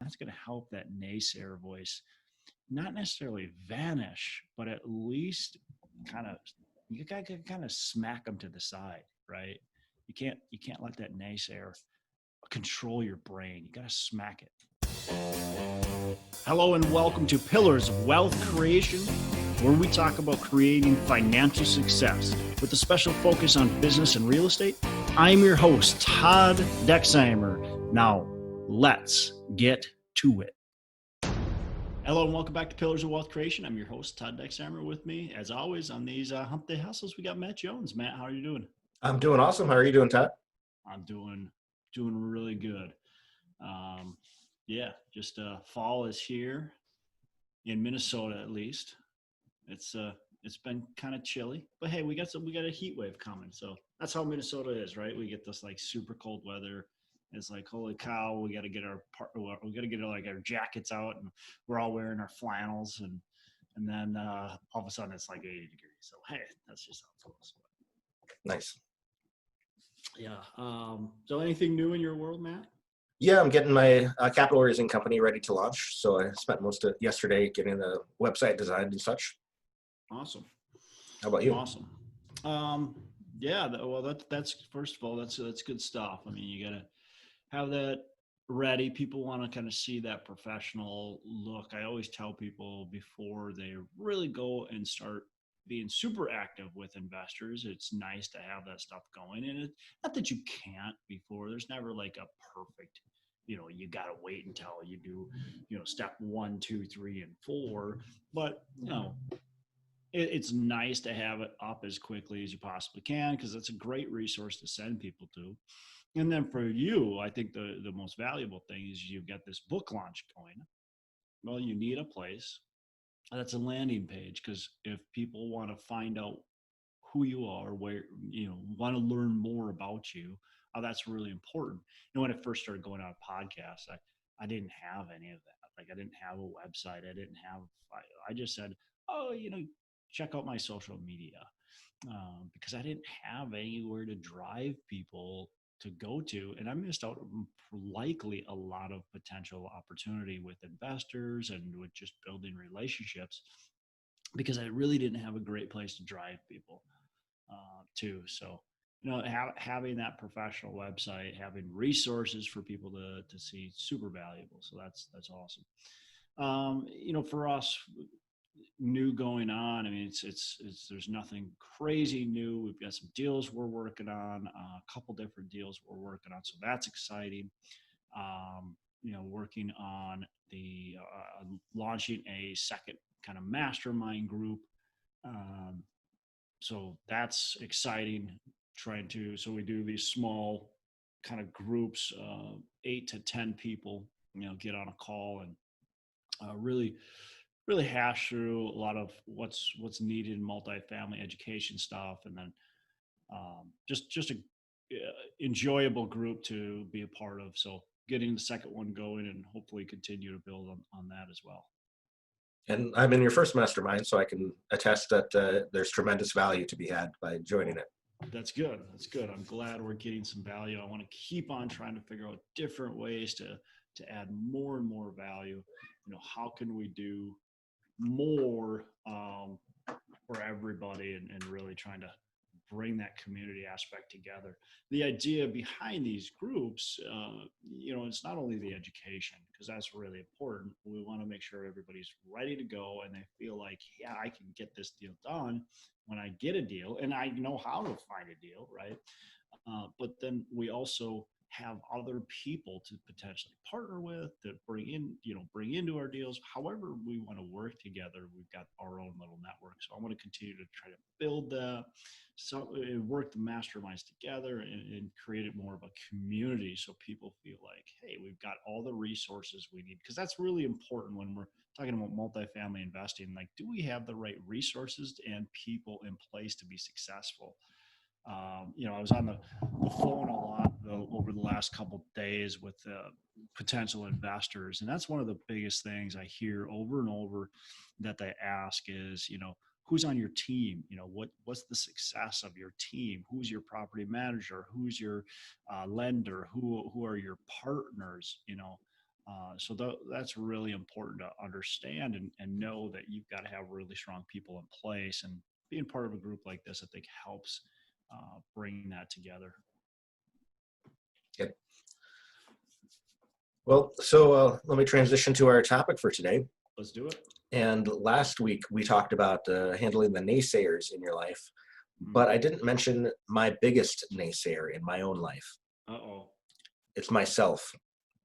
that's going to help that naysayer voice not necessarily vanish, but at least kind of, you got to kind of smack them to the side, right? You can't let that naysayer control your brain. You got to smack it. Hello and welcome to Pillars of Wealth Creation, where we talk about creating financial success with a special focus on business and real estate. I'm your host, Todd Dexheimer. Now, let's get to it. Hello and welcome back to Pillars of Wealth Creation. I'm your host, Todd Dexheimer. With me, as always, on these Hump Day Hustles, we got Matt Jones. Matt, how are you doing? I'm doing awesome. How are you doing, Todd? I'm doing really good. Just fall is here in Minnesota, at least. It's been kind of chilly, but hey, we got a heat wave coming. So that's how Minnesota is, right? We get this like super cold weather. It's like, holy cow, we got to get our jackets out, and we're all wearing our flannels, and then all of a sudden it's like 80 degrees. So hey, that's just how it goes. Nice. Yeah. So anything new in your world, Matt? Yeah, I'm getting my capital raising company ready to launch. So I spent most of yesterday getting the website designed and such. Awesome. How about you? Awesome. That's first of all, that's good stuff. I mean, you got to have that ready. People want to kind of see that professional look. I always tell people before they really go and start being super active with investors, it's nice to have that stuff going. And it's not that you can't before. There's never like a perfect, you got to wait until you do, step 1, 2, 3, and 4. But, it's nice to have it up as quickly as you possibly can, because it's a great resource to send people to. And then for you, I think the most valuable thing is you've got this book launch going. Well, you need a place that's a landing page, because if people want to find out who you are, where, want to learn more about you, that's really important. When I first started going on podcasts, I didn't have any of that. Like, I didn't have a website. I just said, check out my social media, because I didn't have anywhere to drive people to go to, and I missed out on likely a lot of potential opportunity with investors and with just building relationships, because I really didn't have a great place to drive people to. So, having that professional website, having resources for people to see, super valuable. So that's awesome. For us, new going on, I mean, it's there's nothing crazy new. We've got some deals we're working on, a couple different deals we're working on, so that's exciting. Working on the launching a second kind of mastermind group, so that's exciting. So we do these small kind of groups, 8 to 10 people, get on a call and really hash through a lot of what's needed in multifamily education stuff, and then just a enjoyable group to be a part of. So getting the second one going, and hopefully continue to build on that as well. And I'm in your first mastermind, so I can attest that there's tremendous value to be had by joining it. That's good. I'm glad we're getting some value. I want to keep on trying to figure out different ways to add more and more value. How can we do more for everybody, and really trying to bring that community aspect together. The idea behind these groups, it's not only the education, because that's really important. We want to make sure everybody's ready to go and they feel like, yeah, I can get this deal done when I get a deal, and I know how to find a deal, right? But then we also have other people to potentially partner with, that bring into our deals. However we want to work together, we've got our own little network. So I want to continue to try to build that, so work the masterminds together, and create it more of a community, so people feel like, hey, we've got all the resources we need, because that's really important when we're talking about multifamily investing. Like, do we have the right resources and people in place to be successful? I was on the phone a lot over the last couple of days with potential investors, and that's one of the biggest things I hear over and over that they ask is, who's on your team? What's the success of your team? Who's your property manager? Who's your lender? Who are your partners? That's really important to understand and know that you've got to have really strong people in place. And being part of a group like this, I think, helps bring that together. Yep. Well, so let me transition to our topic for today. Let's do it. And last week we talked about handling the naysayers in your life, but I didn't mention my biggest naysayer in my own life. Uh-oh. It's myself.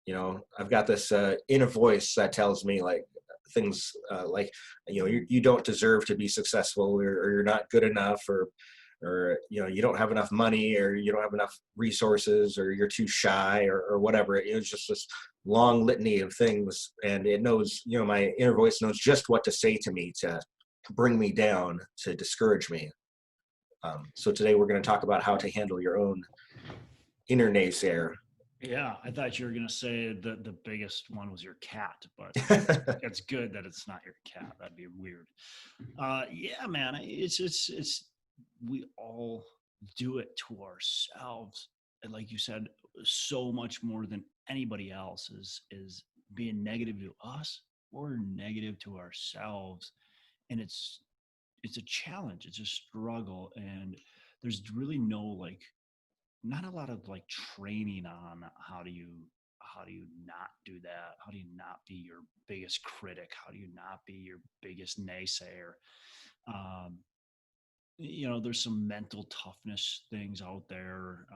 You know, I've got this inner voice that tells me like things like, you know, you don't deserve to be successful, or you're not good enough, or you know, you don't have enough money, or you don't have enough resources, or you're too shy, or whatever. It was just this long litany of things, and it knows, you know, my inner voice knows just what to say to me to bring me down, to discourage me. So today we're going to talk about how to handle your own inner naysayer. Yeah, I thought you were going to say that the biggest one was your cat, but it's good that it's not your cat. That'd be weird. Yeah, man, it's we all do it to ourselves. And like you said, so much more than anybody else is being negative to us or negative to ourselves. And it's a challenge. It's a struggle. And there's really not a lot of like training on how do you not do that? How do you not be your biggest critic? How do you not be your biggest naysayer? You know, there's some mental toughness things out there,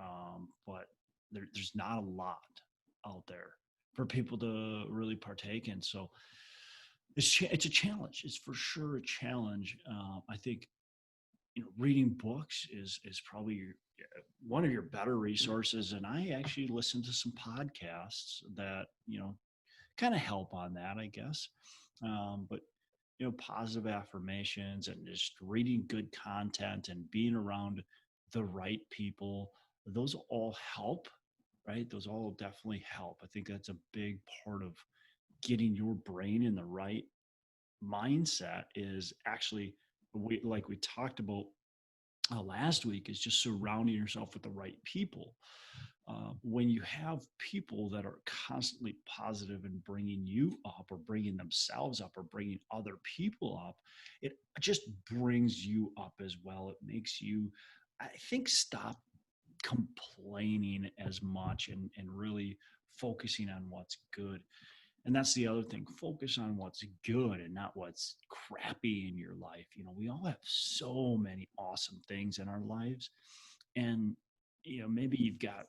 but there's not a lot out there for people to really partake in. So it's a challenge. It's for sure a challenge. I think, you know, reading books is probably one of your better resources. And I actually listen to some podcasts that, you know, kind of help on that, I guess. But, you know, positive affirmations and just reading good content and being around the right people, those all help, right? Those all definitely help. I think that's a big part of getting your brain in the right mindset, is actually, like we talked about last week, is just surrounding yourself with the right people. When you have people that are constantly positive and bringing you up, or bringing themselves up, or bringing other people up, it just brings you up as well. It makes you, I think, stop complaining as much and really focusing on what's good. And that's the other thing. Focus on what's good and not what's crappy in your life. You know, we all have so many awesome things in our lives. And, you know, maybe you've got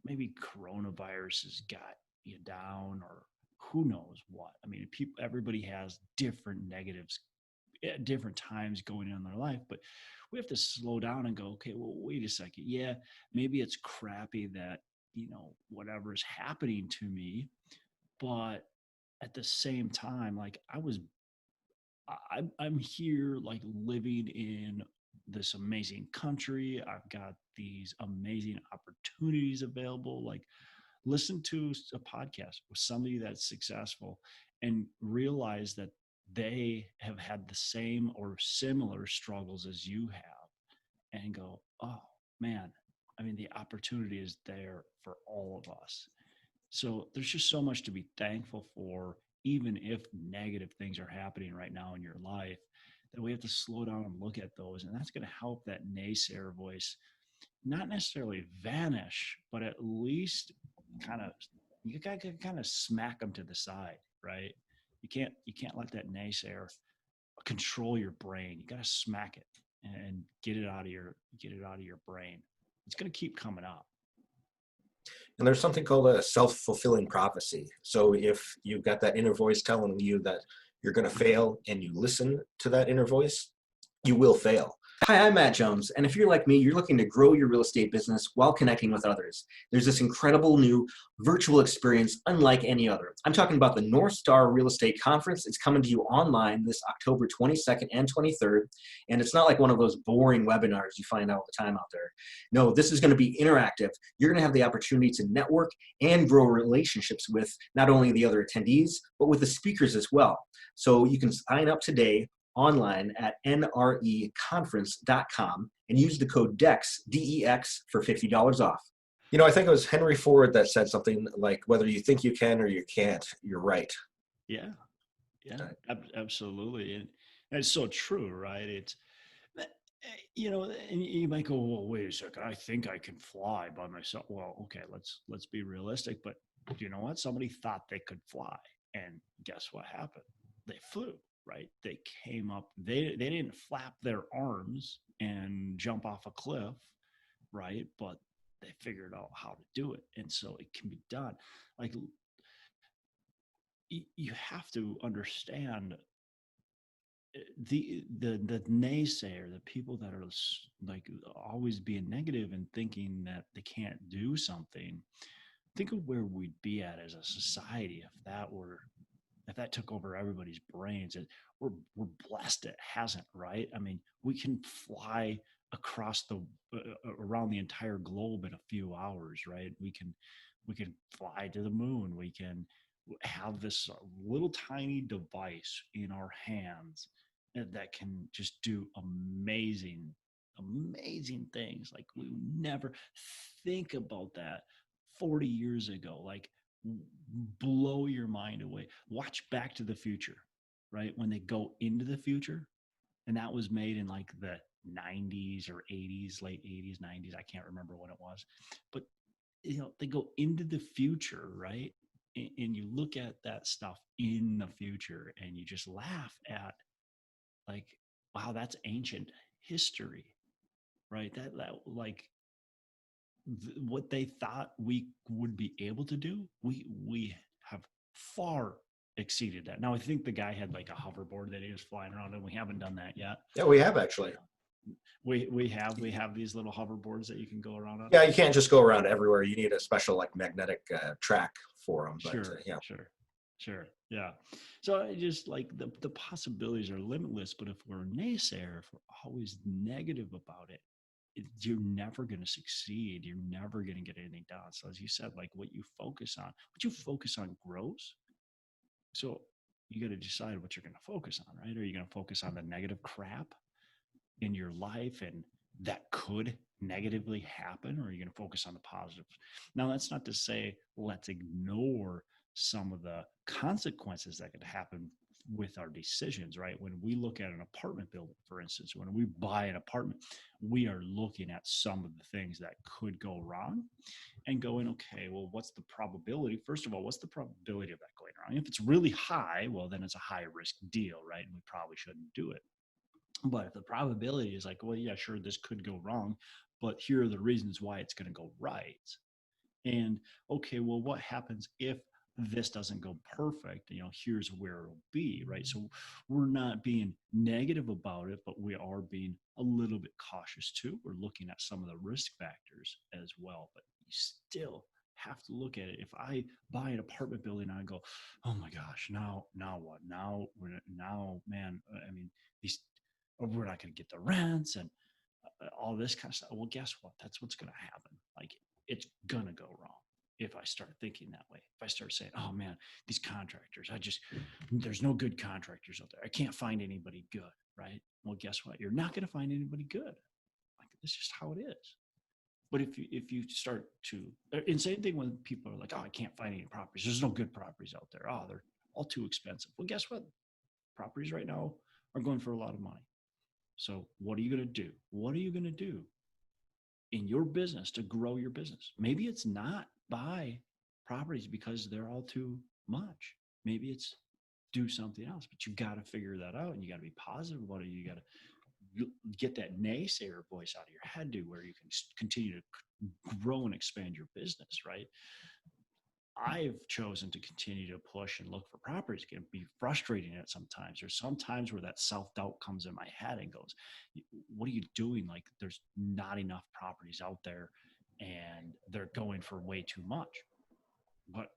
maybe coronavirus has got you down, or who knows what. I mean, everybody has different negatives at different times going on in their life, but we have to slow down and go, okay, well, wait a second. Yeah, maybe it's crappy that, you know, whatever is happening to me, but at the same time, like I'm here, like living in this amazing country. I've got these amazing opportunities available. Like, listen to a podcast with somebody that's successful and realize that they have had the same or similar struggles as you have, and go, oh man, I mean, the opportunity is there for all of us. So there's just so much to be thankful for, even if negative things are happening right now in your life, that we have to slow down and look at those. And that's going to help that naysayer voice not necessarily vanish, but at least kind of, you got to kind of smack them to the side, right? You can't let that naysayer control your brain. You got to smack it and get it out of your brain. It's going to keep coming up. And there's something called a self-fulfilling prophecy. So if you've got that inner voice telling you that you're going to fail, and you listen to that inner voice, you will fail. Hi, I'm Matt Jones, and if you're like me, you're looking to grow your real estate business while connecting with others. There's this incredible new virtual experience unlike any other. I'm talking about the North Star Real Estate Conference. It's coming to you online this October 22nd and 23rd, and it's not like one of those boring webinars you find all the time out there. No, this is going to be interactive. You're going to have the opportunity to network and grow relationships with not only the other attendees, but with the speakers as well. So you can sign up today online at nreconference.com and use the code DEX, DEX, for $50 off. You know, I think it was Henry Ford that said something like, whether you think you can or you can't, you're right. Yeah, yeah, Right. absolutely, and it's so true, right? You know, and you might go, well, wait a second, I think I can fly by myself. Well, okay, let's be realistic, but you know what? Somebody thought they could fly, and guess what happened? They flew, right? They came up. They didn't flap their arms and jump off a cliff, right? But they figured out how to do it, and so it can be done. Like you have to understand the naysayer, the people that are like always being negative and thinking that they can't do something. Think of where we'd be at as a society if that took over everybody's brains. We're blessed it hasn't, right? I mean, we can fly across around the entire globe in a few hours, right? We can fly to the moon. We can have this little tiny device in our hands that can just do amazing things. Like we would never think about that 40 years ago. Like blow your mind away. Watch Back to the Future, right? When they go into the future, and that was made in like the 90s or 80s, late 80s, 90s. I can't remember when it was, but you know, they go into the future, right? And you look at that stuff in the future and you just laugh at like, wow, that's ancient history, right? That like what they thought we would be able to do, we have far exceeded that. Now I think the guy had like a hoverboard that he was flying around, and we haven't done that yet. Yeah, we have actually. We have these little hoverboards that you can go around on. Yeah, you can't just go around everywhere. You need a special like magnetic track for them. But Sure, yeah, sure. Yeah. So I just like the possibilities are limitless, but if we're a naysayer, if we're always negative about it, you're never going to succeed. You're never going to get anything done. So as you said, like what you focus on grows. So you got to decide what you're going to focus on, right? Are you going to focus on the negative crap in your life and that could negatively happen, or are you going to focus on the positives? Now, that's not to say let's ignore some of the consequences that could happen with our decisions, right? When we look at an apartment building, for instance, when we buy an apartment, we are looking at some of the things that could go wrong and going, okay, well, what's the probability? First of all, what's the probability of that going wrong? If it's really high, well, then it's a high risk deal, right? And we probably shouldn't do it. But if the probability is like, well, yeah, sure, this could go wrong, but here are the reasons why it's going to go right. And okay, well, what happens if this doesn't go perfect? You know, here's where it'll be, right? So we're not being negative about it, but we are being a little bit cautious too. We're looking at some of the risk factors as well, but you still have to look at it. If I buy an apartment building and I go, oh my gosh, now what? Now, man, I mean, these we're not going to get the rents and all this kind of stuff. Well, guess what? That's what's going to happen. Like it's going to go wrong if I start thinking that way. If I start saying, oh man, these contractors, there's no good contractors out there. I can't find anybody good, right? Well, guess what? You're not going to find anybody good. Like it's just how it is. But if you start to, and same thing when people are like, oh, I can't find any properties. There's no good properties out there. Oh, they're all too expensive. Well, guess what? Properties right now are going for a lot of money. So what are you going to do? What are you going to do in your business to grow your business? Maybe it's not buy properties because they're all too much. Maybe it's do something else, but you got to figure that out and you got to be positive about it. You got to get that naysayer voice out of your head to where you can continue to grow and expand your business, right? I've chosen to continue to push and look for properties. It can be frustrating at sometimes. There's sometimes where that self-doubt comes in my head and goes, what are you doing? Like there's not enough properties out there and they're going for way too much. But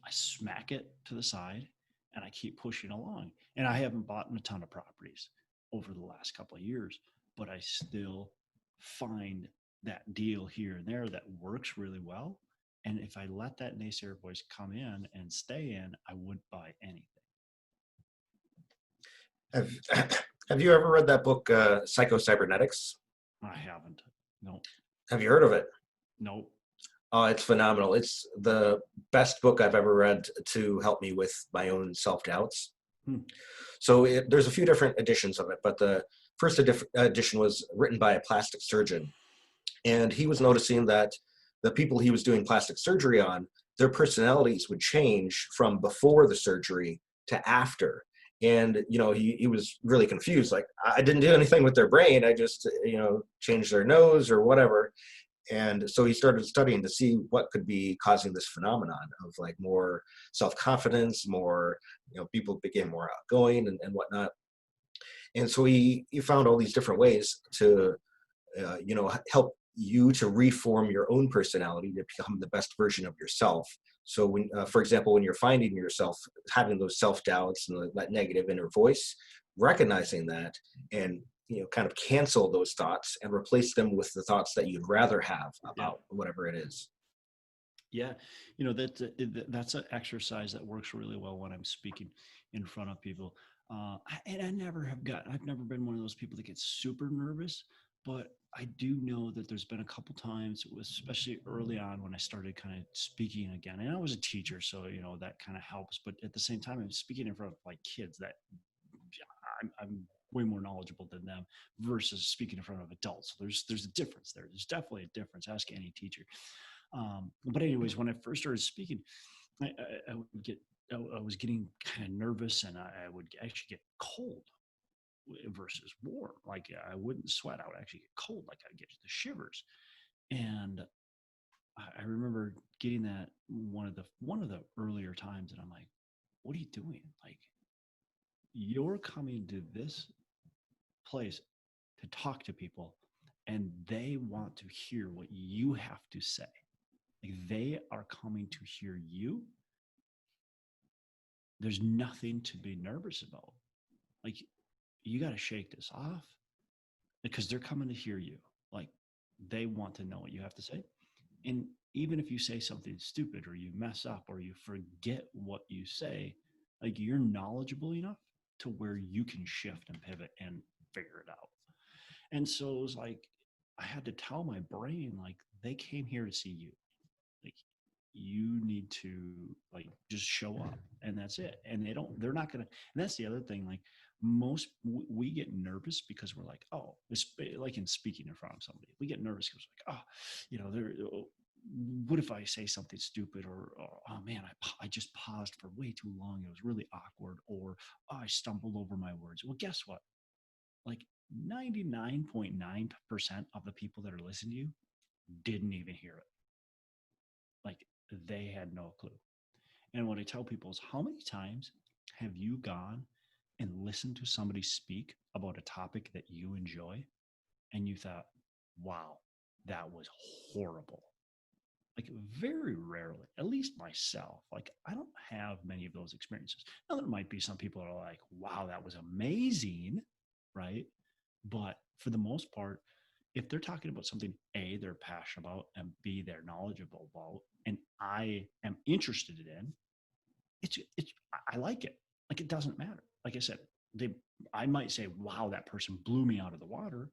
I smack it to the side and I keep pushing along. And I haven't bought a ton of properties over the last couple of years, but I still find that deal here and there that works really well. And if I let that naysayer voice come in and stay in, I wouldn't buy anything. Have you ever read that book, Psycho-Cybernetics? I haven't. No. Have you heard of it? Nope. Oh, it's phenomenal. It's the best book I've ever read to help me with my own self-doubts. Hmm. So there's a few different editions of it, but the first edition was written by a plastic surgeon. And he was noticing that the people he was doing plastic surgery on, their personalities would change from before the surgery to after. And, he was really confused. Like, I didn't do anything with their brain. I just, changed their nose or whatever. And so he started studying to see what could be causing this phenomenon of like more self-confidence, more, people became more outgoing and whatnot. And so he found all these different ways to help you to reform your own personality to become the best version of yourself. So when, for example, when you're finding yourself having those self-doubts and that negative inner voice, recognizing that and kind of cancel those thoughts and replace them with the thoughts that you'd rather have about whatever it is. Yeah, that's an exercise that works really well when I'm speaking in front of people. And I've never been one of those people that gets super nervous, but I do know that there's been a couple times, especially early on when I started kind of speaking again. And I was a teacher, so that kind of helps. But at the same time, I'm speaking in front of like kids that I'm way more knowledgeable than them versus speaking in front of adults. So there's a difference there. There's definitely a difference. Ask any teacher. But anyways, when I first started speaking, I would get, I was getting kind of nervous, and I would actually get cold versus warm. Like I wouldn't sweat; I would actually get cold. Like I'd get the shivers. And I remember getting that one of the earlier times, and I'm like, "What are you doing? Like you're coming to this place to talk to people, and they want to hear what you have to say. Like they are coming to hear you. There's nothing to be nervous about. Like you got to shake this off because they're coming to hear you. Like they want to know what you have to say. And even if you say something stupid or you mess up or you forget what you say, like you're knowledgeable enough to where you can shift and pivot and figure it out. And so it was like I had to tell my brain, like, they came here to see you. Like you need to like just show up and that's it. And they're not gonna, and that's the other thing. Like we get nervous because we're like, oh, it's like in speaking in front of somebody, we get nervous because like, oh, they're, what if I say something stupid or oh man, I just paused for way too long. It was really awkward. Or oh, I stumbled over my words. Well, guess what? Like 99.9% of the people that are listening to you didn't even hear it. Like they had no clue. And what I tell people is, how many times have you gone and listened to somebody speak about a topic that you enjoy and you thought, wow, that was horrible? Like very rarely, at least myself, like I don't have many of those experiences. Now there might be some people that are like, wow, that was amazing, right? But for the most part, if they're talking about something A, they're passionate about, and B, they're knowledgeable about, and I am interested in, it's I like it. Like it doesn't matter. Like I said, I might say, wow, that person blew me out of the water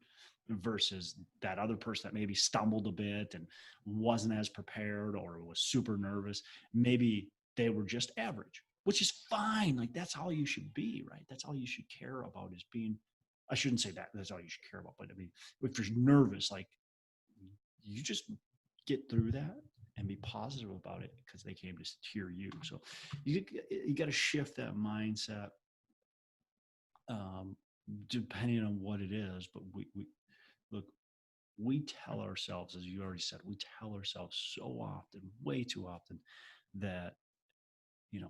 versus that other person that maybe stumbled a bit and wasn't as prepared or was super nervous. Maybe they were just average, which is fine. Like that's all you should be, right? That's all you should care about is being, I shouldn't say that that's all you should care about, but I mean, if you're nervous, like you just get through that and be positive about it because they came to hear you. So you got to shift that mindset, um, depending on what it is. But we look, we tell ourselves, as you already said, we tell ourselves so often, way too often, that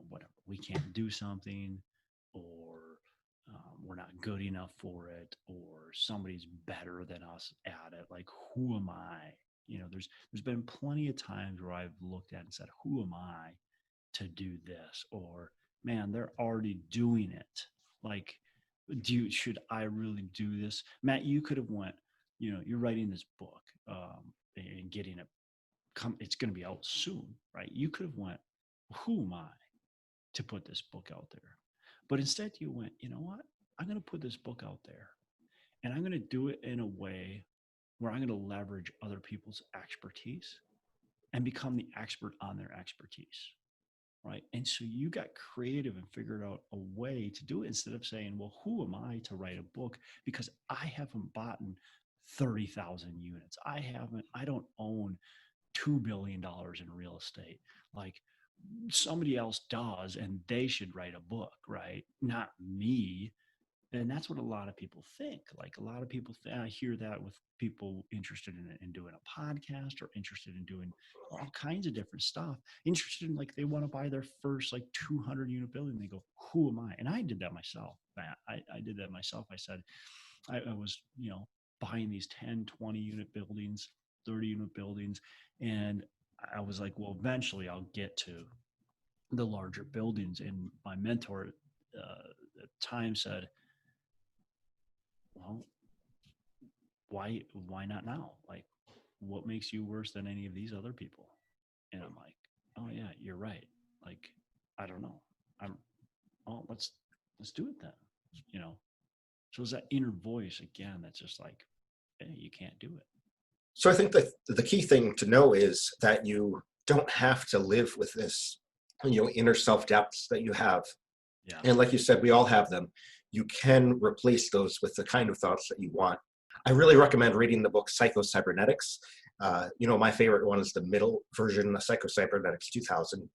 whatever, we can't do something, or we're not good enough for it, or somebody's better than us at it. Like, who am I? There's been plenty of times where I've looked at and said, who am I to do this? Or man, they're already doing it. Like, should I really do this? Matt, you could have went, you're writing this book, and getting it it's going to be out soon, right? You could have went, who am I to put this book out there? But instead you went, you know what? I'm going to put this book out there, and I'm going to do it in a way where I'm going to leverage other people's expertise and become the expert on their expertise. Right. And so you got creative and figured out a way to do it instead of saying, well, who am I to write a book? Because I haven't bought 30,000 units. I don't own $2 billion in real estate. Like somebody else does, and they should write a book, right? Not me. And that's what a lot of people think. Like a lot of people, I hear that with people interested in doing a podcast or interested in doing all kinds of different stuff. Interested in like they want to buy their first like 200 unit building. They go, who am I? And I did that myself, Matt. I did that myself. I said, I was, buying these 10, 20 unit buildings, 30 unit buildings. And I was like, well, eventually I'll get to the larger buildings. And my mentor at the time said, well, why not now? Like, what makes you worse than any of these other people? And I'm like, oh yeah, you're right. Like, I don't know. Let's do it then. You know. So it's that inner voice again that's just like, hey, you can't do it. So I think that the key thing to know is that you don't have to live with this, inner self depths that you have. Yeah. And like you said, we all have them. You can replace those with the kind of thoughts that you want. I really recommend reading the book Psycho-Cybernetics. My favorite one is the middle version, the Psycho-Cybernetics 2000,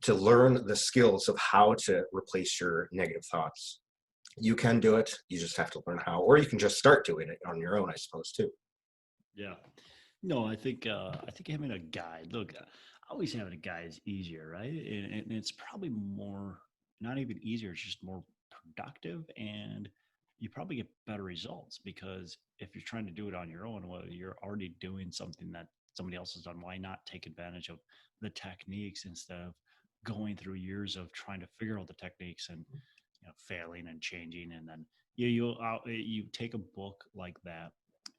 to learn the skills of how to replace your negative thoughts. You can do it. You just have to learn how, or you can just start doing it on your own, I suppose, too. Yeah. No, I think having a guide. Look, always having a guide is easier, right? And it's probably more, not even easier. It's just more productive, and you probably get better results because if you're trying to do it on your own, well, you're already doing something that somebody else has done. Why not take advantage of the techniques instead of going through years of trying to figure out the techniques and failing and changing, and then you take a book like that,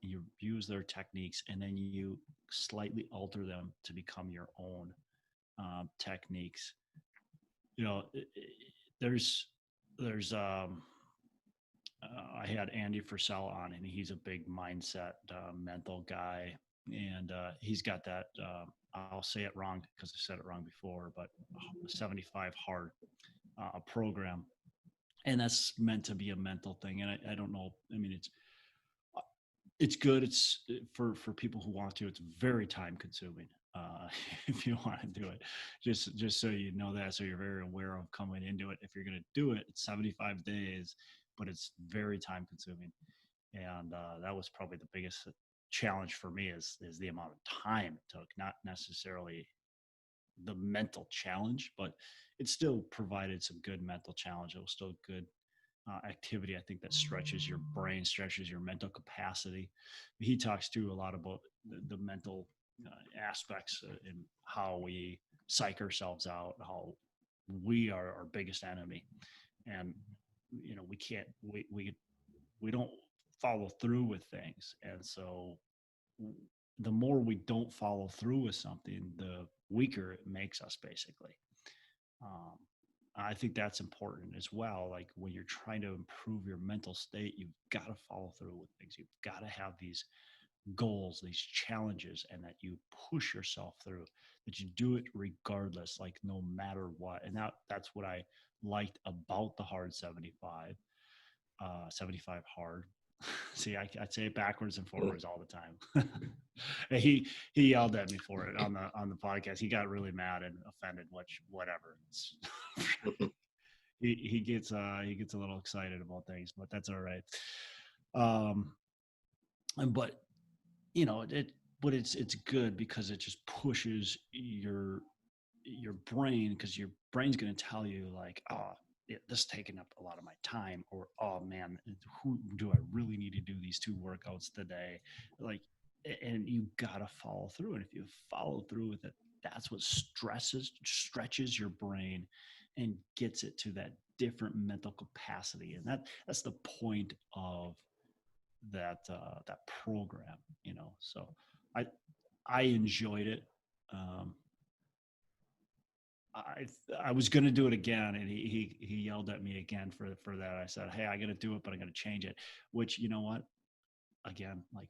you use their techniques, and then you slightly alter them to become your own techniques. There's I had Andy Frisell on, and he's a big mindset mental guy, and he's got that. I'll say it wrong because I said it wrong before, but 75 hard program, and that's meant to be a mental thing. And I don't know. I mean, it's good. It's for people who want to. It's very time consuming. If you want to do it, just so you know that, so you're very aware of coming into it. If you're going to do it, it's 75 days, but it's very time consuming. And that was probably the biggest challenge for me is the amount of time it took, not necessarily the mental challenge, but it still provided some good mental challenge. It was still good activity, I think, that stretches your brain, stretches your mental capacity. He talks too a lot about the mental aspects and how we psych ourselves out, how we are our biggest enemy, and we can't we don't follow through with things, and so the more we don't follow through with something, the weaker it makes us, basically. Um, I think that's important as well. Like when you're trying to improve your mental state, you've got to follow through with things. You've got to have these goals, these challenges, and that you push yourself through, that you do it regardless, like no matter what. And that's what I liked about the hard 75, 75 hard. See, I'd say it backwards and forwards all the time. he yelled at me for it on the podcast. He got really mad and offended, which whatever. He gets a little excited about things, but that's all right. But it's good because it just pushes your brain, because your brain's going to tell you like, oh, this is taking up a lot of my time, or oh man, who do I really need to do these 2 workouts today? Like, and you got to follow through. And if you follow through with it, that's what stretches your brain and gets it to that different mental capacity. And that's the point of that program, so I enjoyed it. I was going to do it again, and he yelled at me again for that. I said, hey, I got to do it, but I'm going to change it, which, you know what, again, like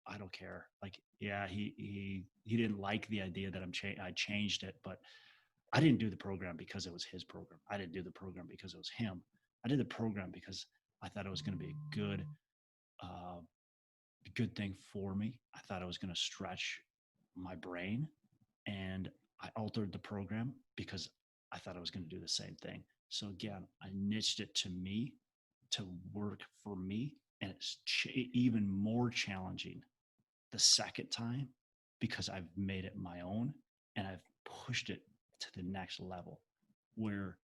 I don't care. Like, yeah, he didn't like the idea that I changed it, but I didn't do the program because it was his program. I didn't do the program because it was him. I did the program because I thought it was going to be a uh, good thing for me. I thought it was going to stretch my brain, and I altered the program because I thought I was going to do the same thing. So again, I niched it to me, to work for me, and it's even more challenging the second time because I've made it my own and I've pushed it to the next level where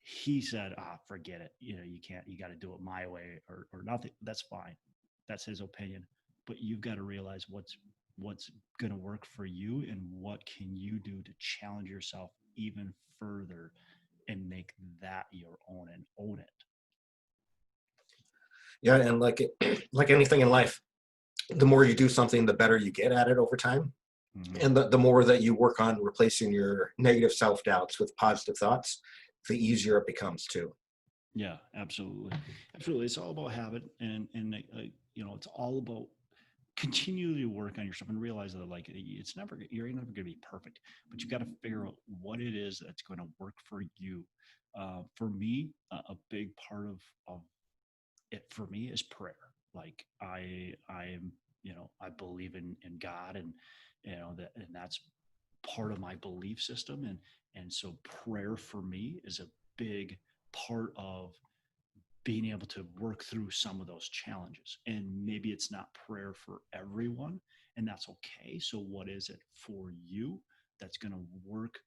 he said, forget it. You can't, you got to do it my way or nothing. That's fine. That's his opinion. But you've got to realize what's going to work for you and what can you do to challenge yourself even further and make that your own and own it. Yeah, and like like anything in life, the more you do something, the better you get at it over time. Mm-hmm. And the more that you work on replacing your negative self-doubts with positive thoughts, the easier it becomes too. Yeah, absolutely. Absolutely. It's all about habit it's all about continually work on yourself and realize that like you're never going to be perfect, but you got to figure out what it is that's going to work for you. For me, a big part of it for me is prayer. Like I'm, I believe in God and, and that's part of my belief system. And so prayer for me is a big part of being able to work through some of those challenges. And maybe it's not prayer for everyone, and that's okay. So what is it for you that's going to work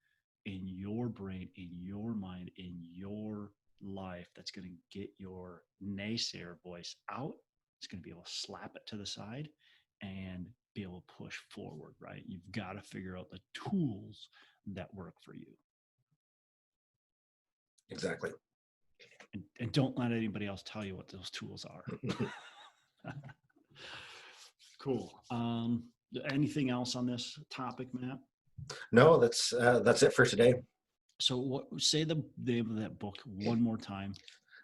in your brain, in your mind, in your life, that's going to get your naysayer voice out? It's going to be able to slap it to the side and be able to push forward, right? You've got to figure out the tools that work for you. Exactly. And don't let anybody else tell you what those tools are. Cool. Anything else on this topic, Matt? No, that's it for today. So say the name of that book one more time.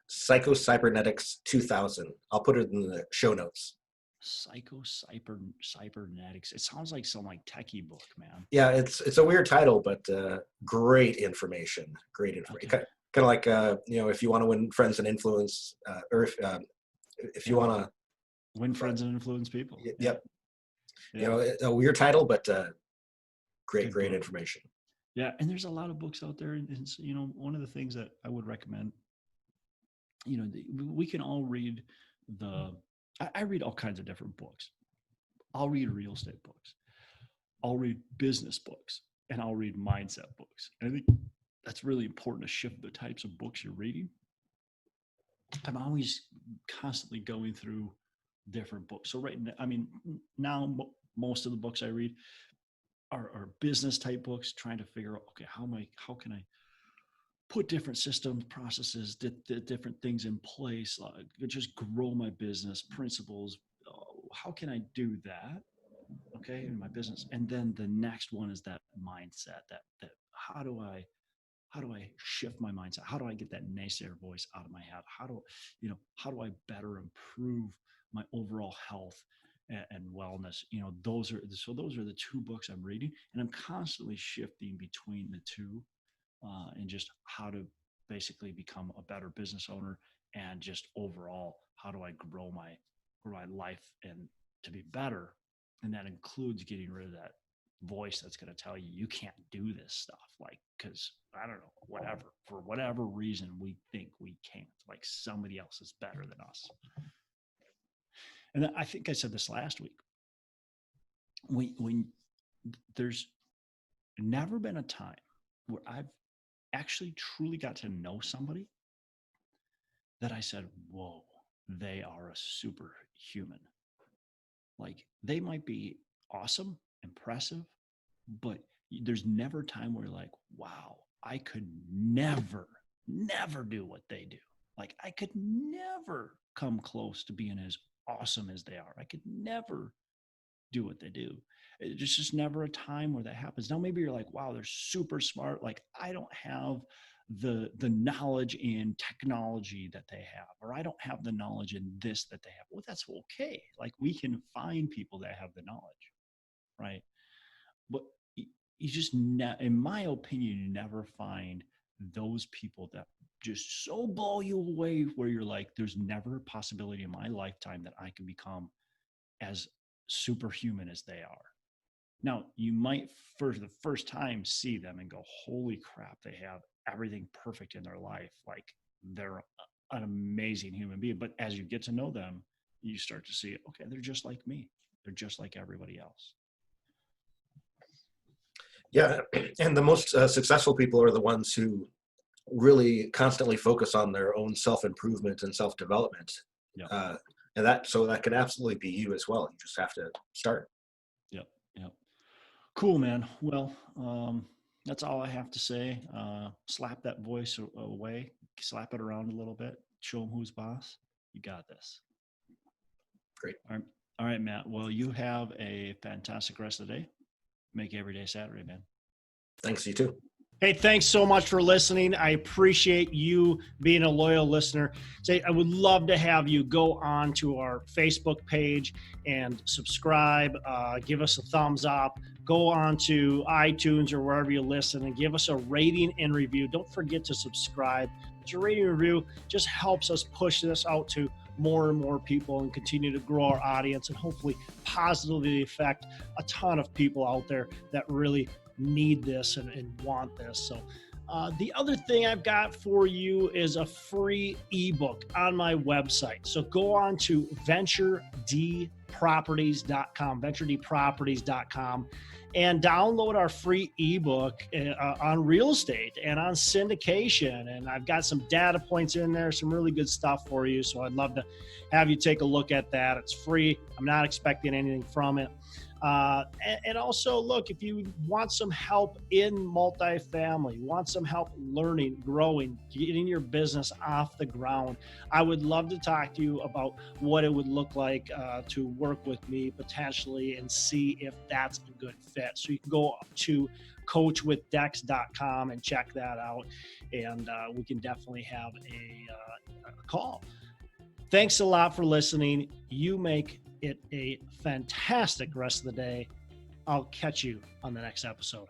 Psycho-Cybernetics 2000. I'll put it in the show notes. Psycho-Cybernetics. It sounds like some like techie book, man. Yeah, it's a weird title, but great information. Great information. Okay. Kind of like if you want to win friends and influence, or if you want to win friends and influence people. Yep. Yeah. A weird title, but great information. Yeah, and there's a lot of books out there, and one of the things that I would recommend, we can all read I read all kinds of different books. I'll read real estate books, I'll read business books, and I'll read mindset books. And I think that's really important to shift the types of books you're reading. I'm always constantly going through different books. So now most of the books I read are business type books, trying to figure out, okay, how can I put different systems, processes, different things in place, just grow my business principles. How can I do that? Okay, in my business. And then the next one is that mindset, that how do I shift my mindset? How do I get that naysayer voice out of my head? How do I better improve my overall health and wellness? Those are the two books I'm reading, and I'm constantly shifting between the two, and just how to basically become a better business owner, and just overall, how do I grow my life and to be better? And that includes getting rid of that voice that's going to tell you you can't do this stuff, like, because I don't know, for whatever reason we think we can't, like somebody else is better than us. And then, I think I said this last week, when there's never been a time where I've actually truly got to know somebody that I said, whoa, they are a superhuman. Like, they might be awesome, impressive, but there's never a time where you're like, wow, I could never do what they do. Like, I could never come close to being as awesome as they are. I could never do what they do. It's just never a time where that happens. Now, maybe you're like, wow, they're super smart. Like, I don't have the knowledge in technology that they have, or I don't have the knowledge in this that they have. Well, that's okay. Like, we can find people that have the knowledge, right? But you just, in my opinion, you never find those people that just so blow you away where you're like, there's never a possibility in my lifetime that I can become as superhuman as they are. Now, you might for the first time see them and go, holy crap, they have everything perfect in their life. Like, they're an amazing human being. But as you get to know them, you start to see, okay, they're just like me. They're just like everybody else. Yeah. And the most successful people are the ones who really constantly focus on their own self-improvement and self-development. Yeah. And that can absolutely be you as well. You just have to start. Yep. Yep. Cool, man. Well, that's all I have to say. Slap that voice away, slap it around a little bit, show them who's boss. You got this. Great. All right, Matt. Well, you have a fantastic rest of the day. Make every day Saturday, man. Thanks, you too. Hey, thanks so much for listening. I appreciate you being a loyal listener. I would love to have you go on to our Facebook page and subscribe. Give us a thumbs up. Go on to iTunes or wherever you listen and give us a rating and review. Don't forget to subscribe. Your rating and review just helps us push this out to more and more people and continue to grow our audience and hopefully positively affect a ton of people out there that really need this and want this. So the other thing I've got for you is a free ebook on my website. So go on to venturedproperties.com, and download our free ebook on real estate and on syndication. And I've got some data points in there, some really good stuff for you. So I'd love to have you take a look at that. It's free. I'm not expecting anything from it. And also, look, if you want some help in multifamily, want some help learning, growing, getting your business off the ground, I would love to talk to you about what it would look like to work with me potentially and see if that's a good fit. So you can go to coachwithdex.com and check that out, and we can definitely have a call. Thanks a lot for listening. You make it a fantastic rest of the day. I'll catch you on the next episode.